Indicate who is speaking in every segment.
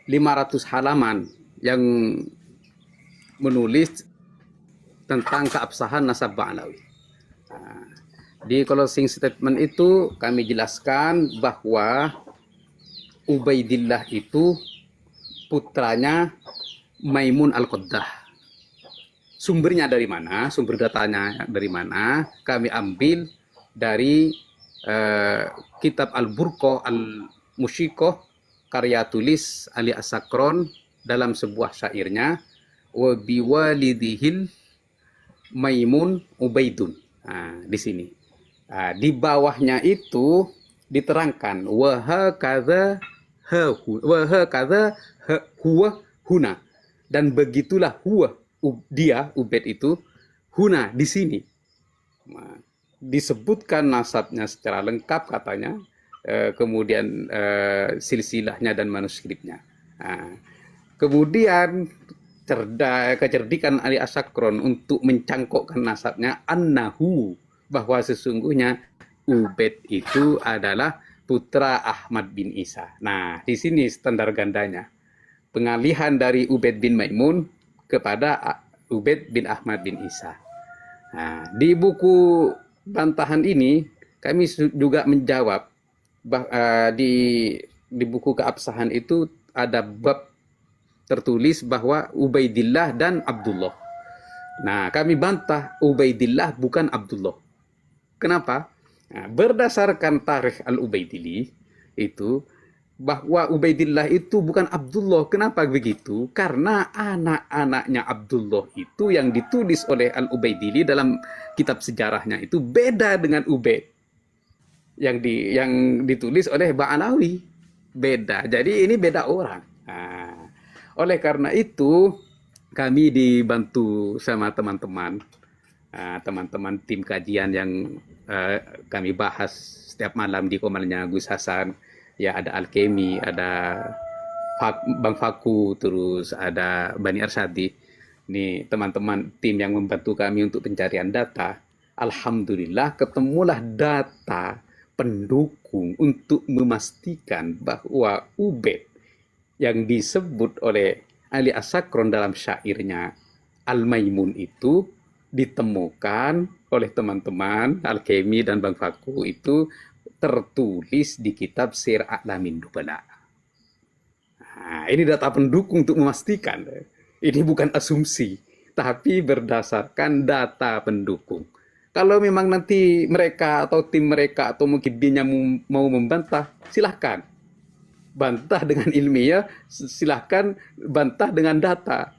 Speaker 1: 500 halaman yang menulis tentang keabsahan nasab Ba'alawi. Di closing statement itu kami jelaskan bahwa Ubaidillah itu putranya Maimun Al-Qaddah. Sumbernya dari mana? Sumber datanya dari mana? Kami ambil dari kitab Al-Burqah Al-Musyikoh karya tulis Ali As-Sakron dalam sebuah syairnya, wa biwalidihil Maimun Ubaidun. Nah, di sini. Nah, di bawahnya itu diterangkan wa hakadha huwa huna, dan begitulah huwa dia Ubaid itu huna di sini. Nah, disebutkan nasabnya secara lengkap katanya, kemudian silsilahnya dan manuskripnya. Nah, kemudian kecerdikan Ali As-Sakron untuk mencangkokkan nasabnya annahu, bahwa sesungguhnya Ubaid itu adalah putra Ahmad bin Isa. Nah, di sini standar gandanya. Pengalihan dari Ubaid bin Maimun kepada Ubaid bin Ahmad bin Isa. Nah, di buku bantahan ini kami juga menjawab di buku keabsahan itu ada bab tertulis bahwa Ubaidillah dan Abdullah. Nah, kami bantah Ubaidillah bukan Abdullah. Kenapa? Nah, berdasarkan tarikh Al-Ubaidili itu bahwa Ubaidillah itu bukan Abdullah. Kenapa begitu? Karena anak-anaknya Abdullah itu yang ditulis oleh Al-Ubaidili dalam kitab sejarahnya itu beda dengan Ubaid yang ditulis oleh Ba'alawi. Beda. Jadi ini beda orang. Nah, oleh karena itu kami dibantu sama teman-teman tim kajian yang kami bahas setiap malam di komalnya Gus Hasan. Ya, ada Alkemi, ada Bang Faku, terus ada Bani Arsadi. Ini teman-teman tim yang membantu kami untuk pencarian data. Alhamdulillah ketemulah data pendukung untuk memastikan bahwa Ubaid yang disebut oleh Ali As-Sakron dalam syairnya Al-Maimun itu ditemukan oleh teman-teman Alkemi dan Bang Faku itu tertulis di kitab Sir A'lamin Nubala. Nah, ini data pendukung untuk memastikan. Ini bukan asumsi, tapi berdasarkan data pendukung. Kalau memang nanti mereka atau tim mereka atau mungkin dia mau membantah, silahkan. Bantah dengan ilmiah, silahkan bantah dengan data.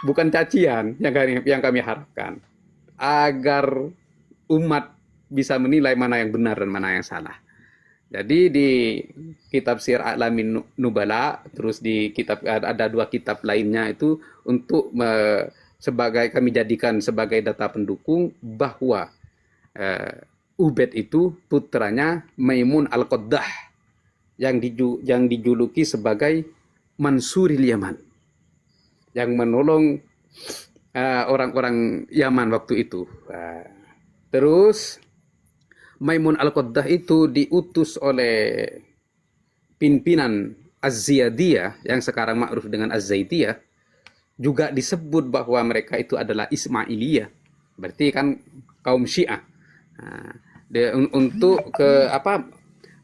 Speaker 1: Bukan cacian yang kami harapkan. Agar umat bisa menilai mana yang benar dan mana yang salah. Jadi di kitab Sir A'lamin Nubala, terus di kitab ada 2 kitab lainnya itu untuk sebagai kami jadikan sebagai data pendukung bahwa Ubaid itu putranya Maimun Al-Qaddah yang dijuluki sebagai Mansuril Yaman, yang menolong orang-orang Yaman waktu itu. Terus Maimun Al-Qaddah itu diutus oleh pimpinan Az-Ziyadiyah yang sekarang ma'ruf dengan Az-Zaidiyah. Juga disebut bahwa mereka itu adalah Ismailiyah. Berarti kan kaum Syiah. Nah, untuk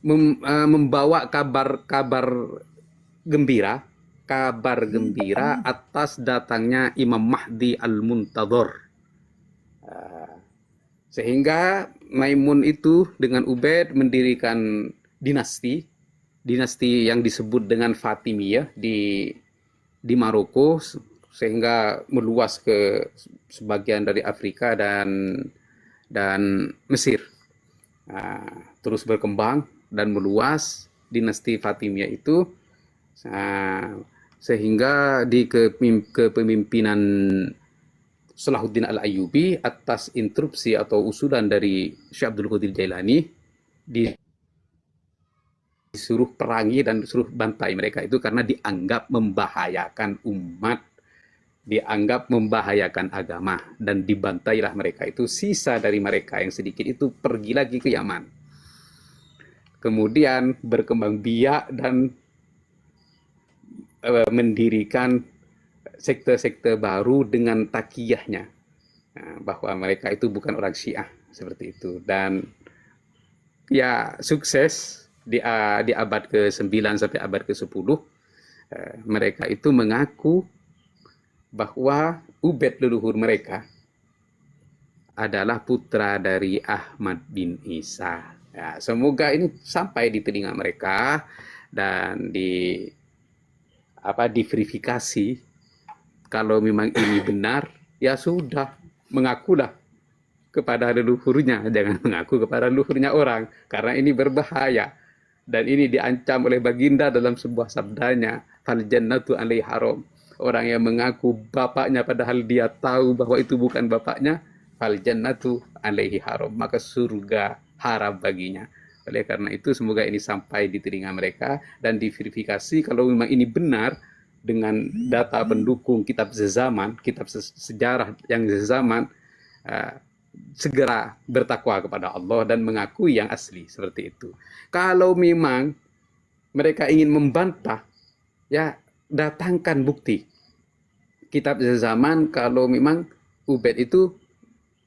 Speaker 1: membawa kabar gembira atas datangnya Imam Mahdi Al-Muntadhar. Sehingga Maimun itu dengan Ubaid mendirikan dinasti yang disebut dengan Fatimiyah di Maroko, sehingga meluas ke sebagian dari Afrika dan Mesir. Terus berkembang dan meluas dinasti Fatimiyah itu, sehingga di kepemimpinan Salahuddin Al-Ayyubi atas instruksi atau usulan dari Syekh Abdul Qadir Jailani disuruh perangi dan disuruh bantai mereka itu karena dianggap membahayakan umat, dianggap membahayakan agama, dan dibantailah mereka itu. Sisa dari mereka yang sedikit itu pergi lagi ke Yaman. Kemudian berkembang biak dan mendirikan sekte-sekte baru dengan takiyahnya, bahwa mereka itu bukan orang Syiah seperti itu. Dan ya sukses di abad ke-9 sampai abad ke-10, mereka itu mengaku bahwa Ubaid leluhur mereka adalah putra dari Ahmad bin Isa. Ya, semoga ini sampai di telinga mereka dan diverifikasi. Kalau memang ini benar, ya sudah, mengakulah kepada leluhurnya, jangan mengaku kepada leluhurnya orang, karena ini berbahaya. Dan ini diancam oleh baginda dalam sebuah sabdanya, fal jannatu alaihi haram. Orang yang mengaku bapaknya padahal dia tahu bahwa itu bukan bapaknya, fal jannatu alaihi haram, maka surga haram baginya. Oleh karena itu semoga ini sampai di telinga mereka dan diverifikasi kalau memang ini benar dengan data pendukung kitab sezaman, kitab sejarah yang sezaman, segera bertakwa kepada Allah dan mengakui yang asli seperti itu. Kalau memang mereka ingin membantah, ya datangkan bukti kitab sezaman kalau memang Ubaid itu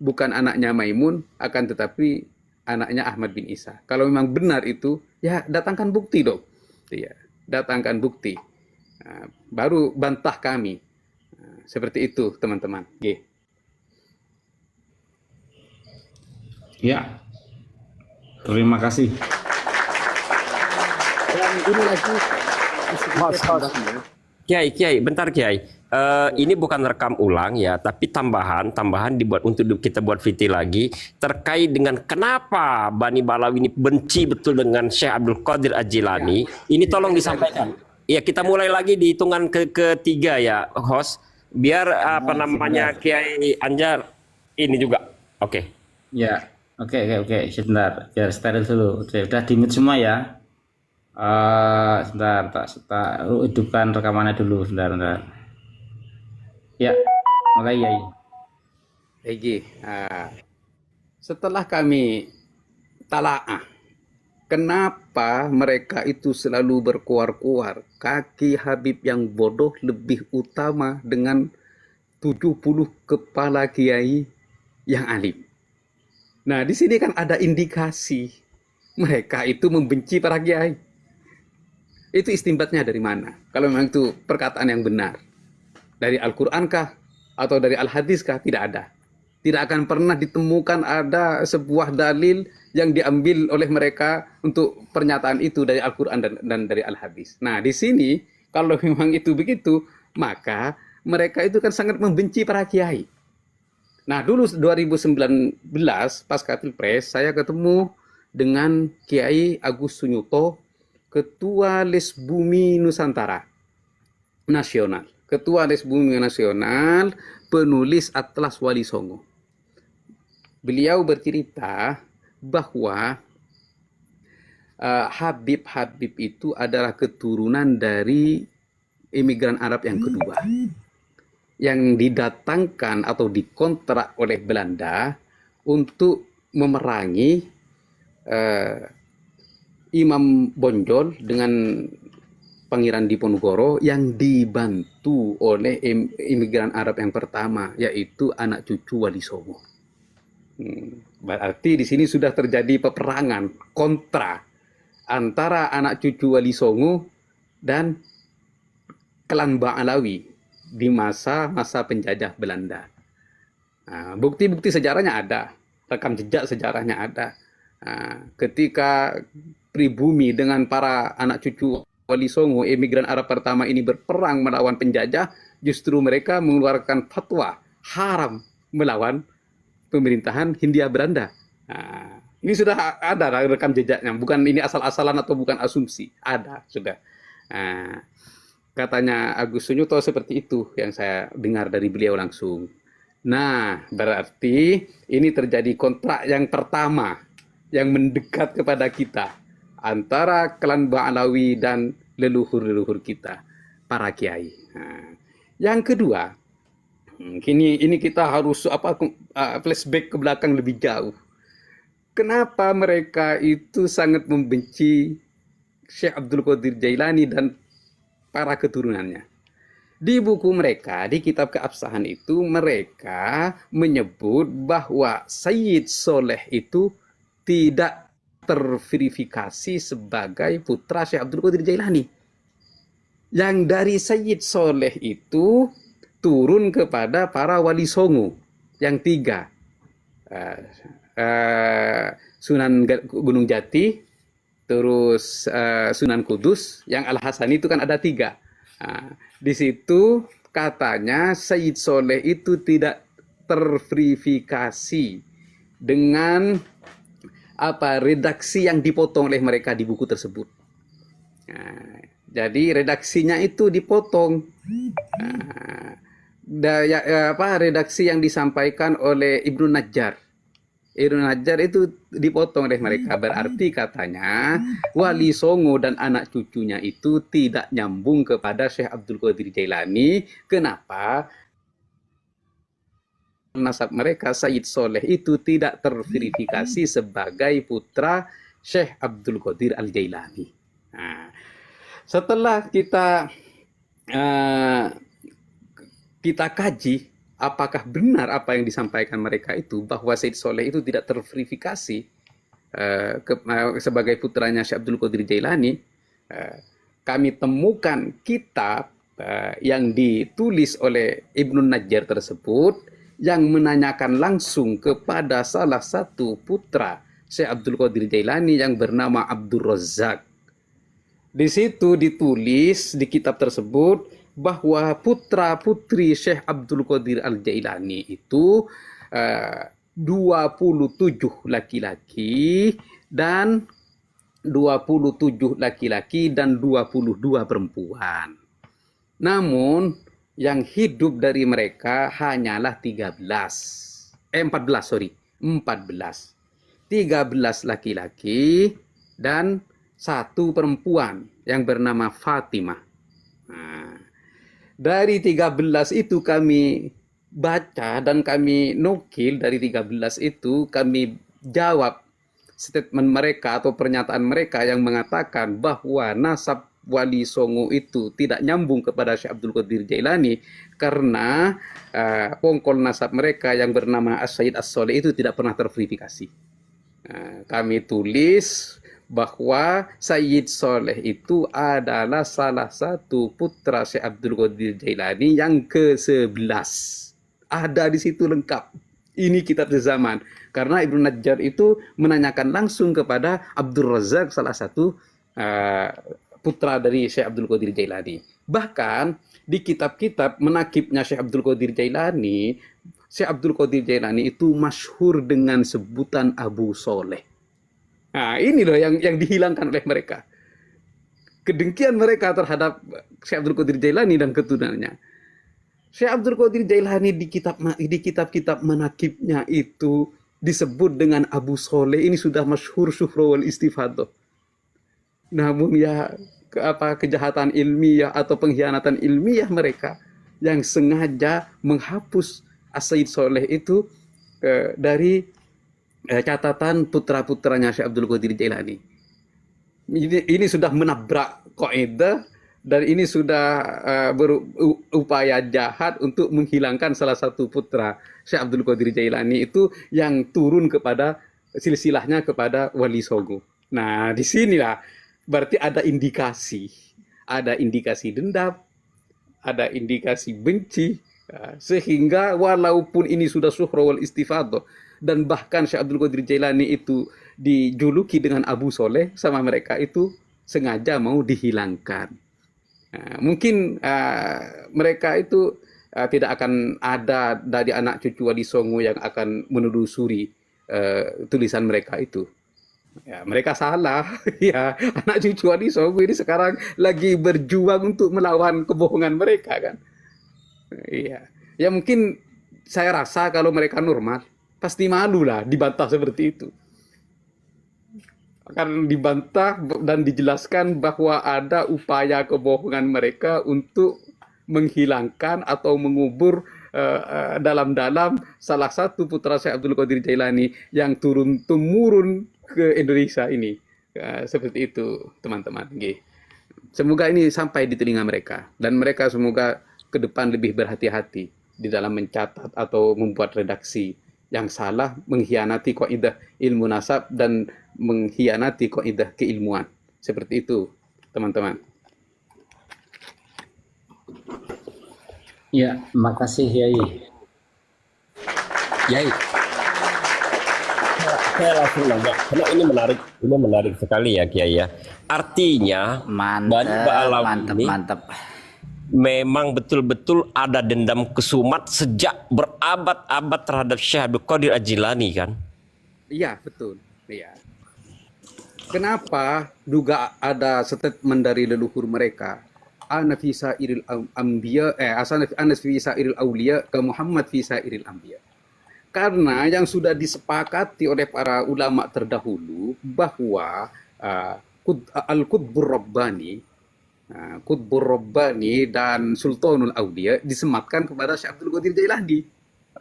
Speaker 1: bukan anaknya Maimun, akan tetapi anaknya Ahmad bin Isa. Kalau memang benar itu, ya datangkan bukti dong. Ya, datangkan bukti. Baru bantah kami. Seperti itu, teman-teman.
Speaker 2: Ya, terima kasih.
Speaker 1: Dan ini lagi,
Speaker 3: Kiai, bentar Kiai. Ini bukan rekam ulang ya, tapi tambahan dibuat untuk kita buat VT lagi terkait dengan kenapa Bani Balawi ini benci betul dengan Syekh Abdul Qadir Al-Jilani. Ini tolong disampaikan. Ya, kita mulai lagi di hitungan ketiga ya, host. Biar Kiai Anjar ini juga. Oke.
Speaker 2: Ya, oke. Sebentar, biar steril dulu. Sudah di-mute semua ya. Sebentar, tak hidupkan rekamannya dulu, sebentar. Ya, mulai ya.
Speaker 1: Setelah kami talaah, kenapa mereka itu selalu berkuar-kuar, kaki Habib yang bodoh lebih utama dengan 70 kepala kiai yang alim. Nah, di sini kan ada indikasi mereka itu membenci para kiai. Itu istinbatnya dari mana? Kalau memang itu perkataan yang benar. Dari Al-Quran kah? Atau dari Al-Hadis kah? Tidak ada. Tidak akan pernah ditemukan ada sebuah dalil yang diambil oleh mereka untuk pernyataan itu dari Al-Quran dan dari Al-Hadis. Nah, di sini, kalau memang itu begitu, maka mereka itu kan sangat membenci para kiai. Nah, dulu 2019, pasca Pilpres, saya ketemu dengan Kiai Agus Sunyuto, Ketua Les Bumi Nusantara Nasional. Ketua Les Bumi Nasional, penulis Atlas Wali Songo. Beliau bercerita bahwa Habib itu adalah keturunan dari imigran Arab yang kedua, yang didatangkan atau dikontrak oleh Belanda untuk memerangi Imam Bonjol dengan Pangeran Diponegoro yang dibantu oleh imigran Arab yang pertama, yaitu anak cucu Wali Songo. Berarti di sini sudah terjadi peperangan kontra antara anak cucu Wali Songo dan klan Ba'alawi di masa penjajah Belanda. Bukti-bukti sejarahnya ada, rekam jejak sejarahnya ada. Ketika pribumi dengan para anak cucu Wali Songo, emigran Arab pertama ini berperang melawan penjajah, justru mereka mengeluarkan fatwa haram melawan pemerintahan Hindia Belanda. Ini sudah ada rekam jejaknya, bukan ini asal-asalan atau bukan asumsi, ada sudah. Katanya Agus Sunyuto seperti itu yang saya dengar dari beliau langsung. Nah, berarti ini terjadi kontrak yang pertama yang mendekat kepada kita antara klan Ba'alawi dan leluhur-leluhur kita, para kiai. Yang kedua, ini kita harus flashback ke belakang lebih jauh. Kenapa mereka itu sangat membenci Syekh Abdul Qadir Jailani dan para keturunannya. Di buku mereka, di kitab keabsahan itu, mereka menyebut bahwa Sayyid Soleh itu tidak terverifikasi sebagai putra Syekh Abdul Qadir Jailani. Yang dari Sayyid Soleh itu turun kepada para wali songo yang 3. Sunan Gunung Jati, terus Sunan Kudus, yang Al-Hasani itu kan ada 3. Di situ katanya Sayyid Soleh itu tidak terverifikasi dengan redaksi yang dipotong oleh mereka di buku tersebut. Jadi redaksinya itu dipotong. Redaksi yang disampaikan oleh Ibnu Najjar. Ibnu Najjar itu dipotong oleh mereka. Berarti katanya Wali Songo dan anak cucunya itu tidak nyambung kepada Syekh Abdul Qadir Jailani. Kenapa? Nasab mereka Sayyid Soleh itu tidak terverifikasi sebagai putra Syekh Abdul Qadir Al-Jailani. Setelah kita kaji apakah benar apa yang disampaikan mereka itu, bahwa Sayyid Soleh itu tidak terverifikasi sebagai putranya Syekh Abdul Qadir Jailani, kami temukan kitab yang ditulis oleh Ibnu Najjar tersebut yang menanyakan langsung kepada salah satu putra Syekh Abdul Qadir Jailani yang bernama Abdul Razak. Di situ ditulis di kitab tersebut bahwa putra-putri Syekh Abdul Qadir Al-Jailani itu 27 laki-laki dan 22 perempuan. Namun yang hidup dari mereka hanyalah 14. 13 laki-laki dan 1 perempuan yang bernama Fatimah. Dari 13 itu kami baca dan kami nukil, dari 13 itu kami jawab statement mereka atau pernyataan mereka yang mengatakan bahwa nasab Wali Songo itu tidak nyambung kepada Syekh Abdul Qadir Jailani karena pongkol nasab mereka yang bernama As-Sayyid As-Soleh itu tidak pernah terverifikasi. Kami tulis bahwa Sayyid Soleh itu adalah salah satu putra Syekh Abdul Qadir Jailani yang ke-11. Ada di situ lengkap. Ini kitab sezaman. Karena Ibnu Najjar itu menanyakan langsung kepada Abdul Razak, salah satu putra dari Syekh Abdul Qadir Jailani. Bahkan di kitab-kitab menakibnya Syekh Abdul Qadir Jailani, Syekh Abdul Qadir Jailani itu masyhur dengan sebutan Abu Soleh. Nah, ini loh yang dihilangkan oleh mereka. Kedengkian mereka terhadap Syekh Abdul Qadir Jailani dan keturunannya. Syekh Abdul Qadir Jailani di kitab-kitab manakibnya itu disebut dengan Abu Soleh. Ini sudah masyhur syuhra wal istifadah. Namun ya kejahatan ilmiah atau pengkhianatan ilmiah mereka yang sengaja menghapus As-Sayyid Soleh itu dari catatan putra-putranya Syekh Abdul Qadir Jailani. Ini sudah menabrak kaidah dan ini sudah berupaya jahat untuk menghilangkan salah satu putra Syekh Abdul Qadir Jailani itu yang turun kepada silsilahnya kepada Wali Songo. Nah, disinilah berarti ada indikasi dendam, ada indikasi benci, sehingga walaupun ini sudah syuhra wal istifadah dan bahkan Syekh Abdul Qadir Jailani itu dijuluki dengan Abu Soleh, sama mereka itu sengaja mau dihilangkan. Mungkin mereka itu tidak akan ada dari anak cucu Wali Songo yang akan menelusuri tulisan mereka itu. Ya, mereka salah. Ya, anak cucu Wali Songo ini sekarang lagi berjuang untuk melawan kebohongan mereka kan. Iya. Ya mungkin saya rasa kalau mereka normal pasti malu lah dibantah seperti itu. Akan dibantah dan dijelaskan bahwa ada upaya kebohongan mereka untuk menghilangkan atau mengubur dalam-dalam salah satu putra Syekh Abdul Qadir Jailani yang turun-temurun ke Indonesia ini. Seperti itu, teman-teman. Semoga ini sampai di telinga mereka dan mereka semoga ke depan lebih berhati-hati di dalam mencatat atau membuat redaksi yang salah, mengkhianati kaidah ilmu nasab dan mengkhianati kaidah keilmuan. Seperti itu, teman-teman.
Speaker 2: Ya, makasih Yai.
Speaker 3: Yai, saya langsung nanya, karena ini menarik sekali ya Kiai ya. Artinya Bani Ba'alawi
Speaker 4: Mantap,
Speaker 3: ini
Speaker 4: mantap.
Speaker 3: memang betul-betul ada dendam kesumat sejak berabad-abad terhadap Syekh Abdul Qadir Al-Jilani kan?
Speaker 1: Iya, betul. Iya. Kenapa juga ada statement dari leluhur mereka? Ana fi sa'iril anbiya ana fi sa'iril auliya ka Muhammad fi sa'iril anbiya. Karena yang sudah disepakati oleh para ulama terdahulu bahwa Al-Qutbur Rabbani dan Sultanul Auliya disematkan kepada Syekh Abdul Qadir Jailani,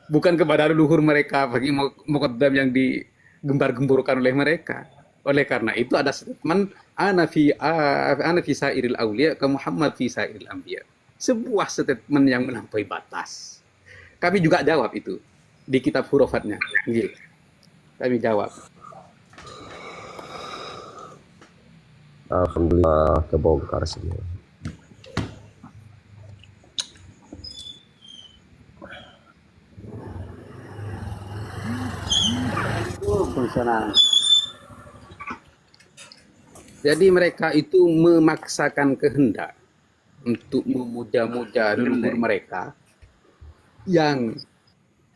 Speaker 1: bukan kepada leluhur mereka bagi muqaddam yang digembar-gemburkan oleh mereka. Oleh karena itu ada statement ana fi sa'iril auliya ka Muhammad fi sa'iril anbiya. Sebuah statement yang melampaui batas. Kami juga jawab itu di kitab hurufatnya. Kami jawab.
Speaker 3: Alhamdulillah kebongkar semua.
Speaker 1: Jadi mereka itu memaksakan kehendak untuk memuja-muja leluhur mereka yang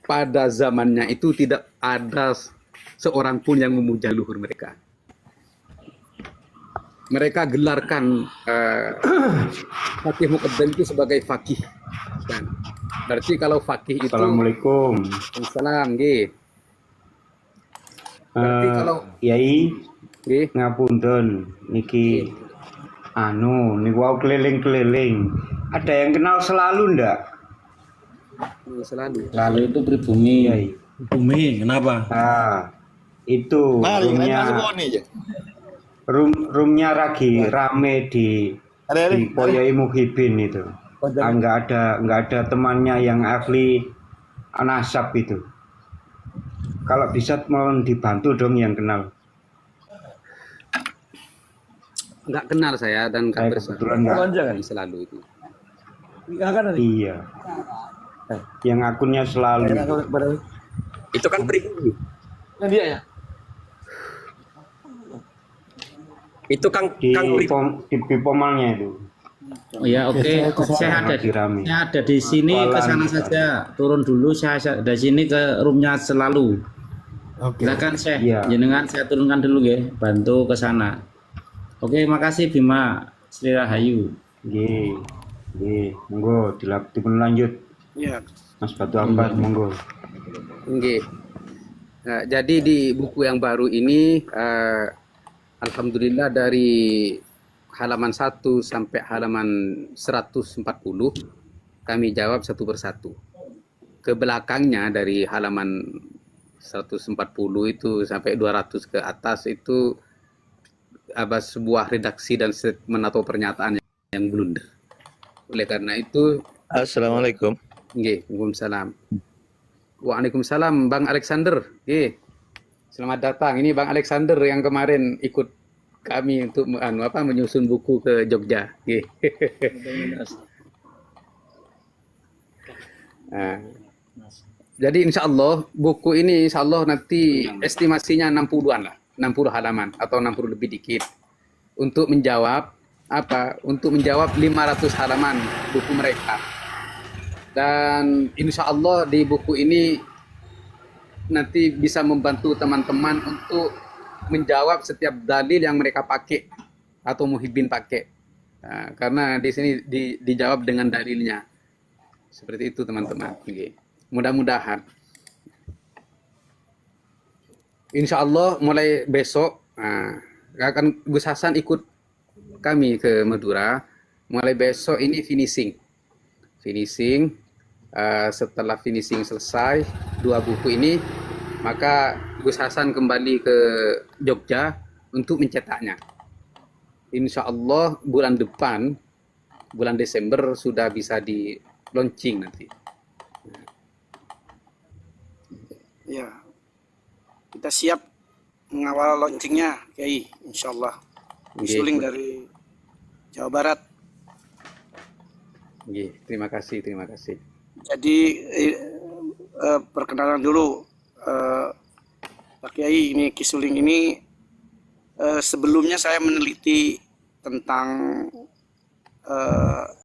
Speaker 1: pada zamannya itu tidak ada seorang pun yang memuja leluhur mereka. Mereka gelarkan fakih muqaddam itu sebagai fakih. Dan berarti kalau fakih itu
Speaker 2: Assalamualaikum.
Speaker 1: Salam, nggih. Berarti kalau
Speaker 2: Yai
Speaker 1: nggih,
Speaker 2: ngapunten niki niku wau keliling-keliling. Ada yang kenal selalu ndak?
Speaker 1: selalu.
Speaker 2: Selalu itu pribumi Yai.
Speaker 5: Bumi, kenapa?
Speaker 2: Ah, itu roomnya lagi rame di Poyoi Muhibin itu. Nggak ada temannya yang ahli nasab itu. Kalau bisa mohon dibantu dong yang kenal.
Speaker 1: Nggak kenal saya dan nggak
Speaker 2: Kebetulan nggak.
Speaker 1: selalu itu.
Speaker 2: Iya. Yang akunnya selalu.
Speaker 3: Itu kan pribumi. Itu Kang
Speaker 2: Di
Speaker 3: pribumi.
Speaker 2: Pomalnya itu.
Speaker 6: Oh ya, oke. Saya ada di sini, ke sana saja. Turun dulu, saya dari sini ke roomnya selalu. Silakan Syekh,
Speaker 2: Iya.
Speaker 6: jenengan saya turunkan dulu ya, bantu ke sana. Oke, makasih Bima Sri Rahayu.
Speaker 2: Nggih, monggo dipun lanjut.
Speaker 1: Iya.
Speaker 2: Mas Batu Ambat, monggo.
Speaker 1: Nggih. Nah, jadi di buku yang baru ini alhamdulillah dari halaman 1 sampai halaman 140 kami jawab satu persatu. Ke belakangnya dari halaman 140 itu sampai 200 ke atas itu sebuah redaksi dan statement atau pernyataan yang blunder. Oleh karena itu,
Speaker 5: Assalamualaikum.
Speaker 1: nggih, Waalaikumsalam. Waalaikumsalam, Bang Alexander. Nggih. Selamat datang. Ini Bang Alexander yang kemarin ikut kami untuk menyusun buku ke Jogja. Nggih. Nah, jadi insya Allah buku ini insya Allah nanti estimasinya 60-an lah, 60 halaman atau 60 lebih dikit untuk menjawab Untuk menjawab 500 halaman buku mereka. Dan insya Allah di buku ini nanti bisa membantu teman-teman untuk menjawab setiap dalil yang mereka pakai atau muhibbin pakai. Nah, karena di sini dijawab dengan dalilnya. Seperti itu teman-teman. Mudah-mudahan. Insya Allah mulai besok akan Gus Hasan ikut kami ke Madura. Mulai besok ini finishing. Setelah finishing selesai 2 buku ini, maka Gus Hasan kembali ke Jogja untuk mencetaknya. insya Allah bulan depan, bulan Desember sudah bisa di launching nanti.
Speaker 4: Ya, kita siap mengawal launchingnya, Kiai, insya Allah. Suling dari Jawa Barat.
Speaker 1: Terima kasih, terima kasih.
Speaker 4: Jadi perkenalan dulu, Pak Kiai, ini Kisuling ini sebelumnya saya meneliti tentang